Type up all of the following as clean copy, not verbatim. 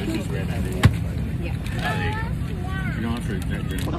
Just ran out of it. Yeah. There you go. You don't have to that good.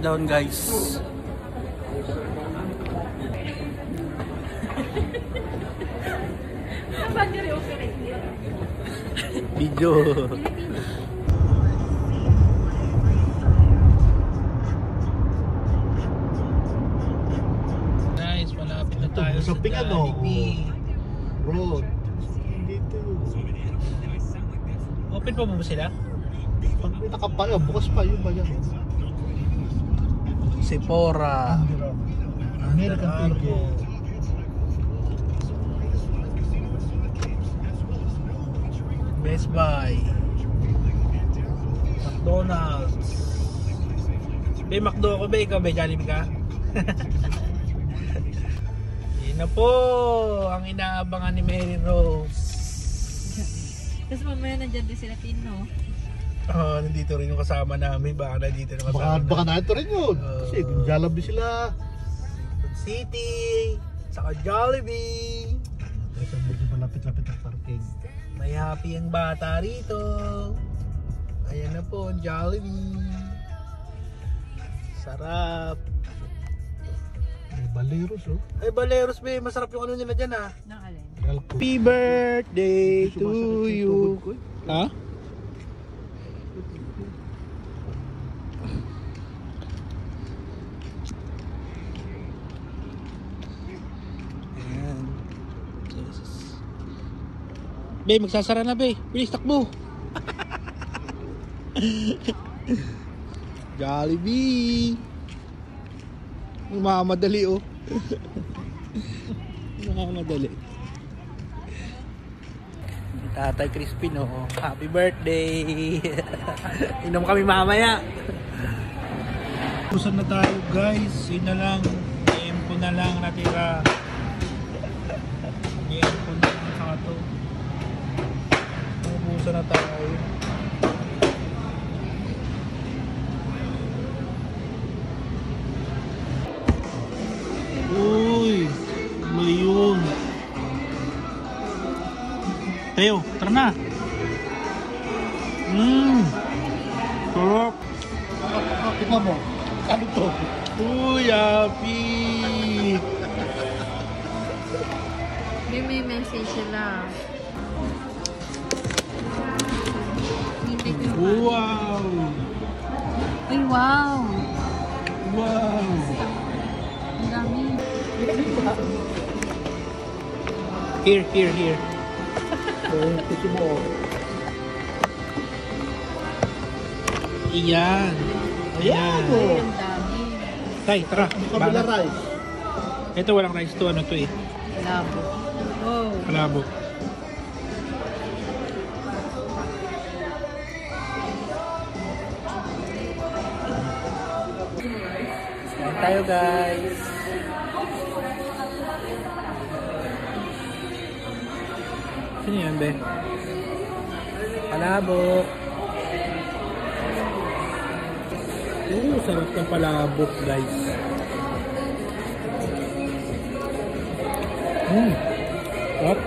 Down guys. Video. Guys, malapit na tayo sa shopping road. Dito. Open pa ba sila? Pag may nakapalo, bukas pa yung bayan. Sephora, American Eagle, Best Buy, McDonald's. Be, McDo ako be, ikaw be, Jollibee ka? Yun na po ang inaabangan ni Mary Rose. Tapos mamaya nandyan din sila Tino. Nandito rin yung kasama namin. Baka nandito yung kasama baka nandito rin yun. Kasi Jollibee sila. City, saka Jollibee. Ito medyo malapit-lapit ang parking. May happy ang bata rito. Ayan na po, Jollibee. Sarap. May Baleros oh. Ay, Baleros be, masarap yung ano nila dyan ah. Nakalin. Happy birthday to you. Ha? Ayan. Be, magsasara na be. Bilis, takbo. Jollibee. Mamadali oh. Mamadali. Tatay Crispin oh. Happy birthday. Inom kami mamaya. Pusan na tayo guys. Yun na lang. Tempo na lang natira. Tempo na lang saka to. Almusal na tayo. Uy, mayong. Teo, tara na. Sarap. Tingnan mo. Ano to? Uy, happy. May message sila. Hintay ko yung Wow. Ay, wow! Wow. Ang dami. Here. Kasi mo. Iyan. Ayan. Ay, ang dami. Tay, tara. Kabila rice. Ito walang rice to. Ano to eh? Labo. Oh. Kalabo. Kain tayo guys. Sino yan be? Palabok. Sarap ng palabok guys. Sarap.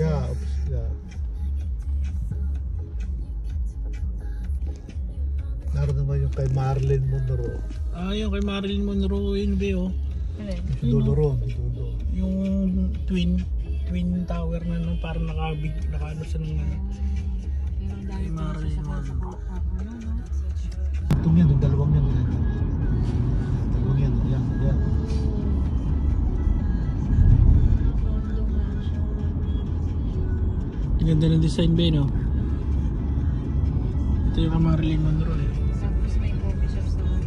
Yeah. Naroon naman yung kay Marilyn Monroe. Yung kay Marilyn Monroe yun be oh. Alin? Si Dulo ron, si Dulo. Yung twin tower na nung parang nakaano sa ng ano. Pero ang dami pa Marilyn sa Monroe. Itong yan, yung dalawang yan. Dalawang yan, yan. Condo mansion. Ganda ng design ba no? Ito yung kay Marilyn Monroe eh. Tapos may coffee shop sa baba.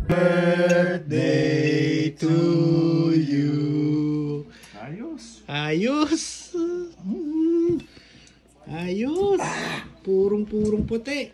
Birthday to you. Ayos. Ayos. Purong puti.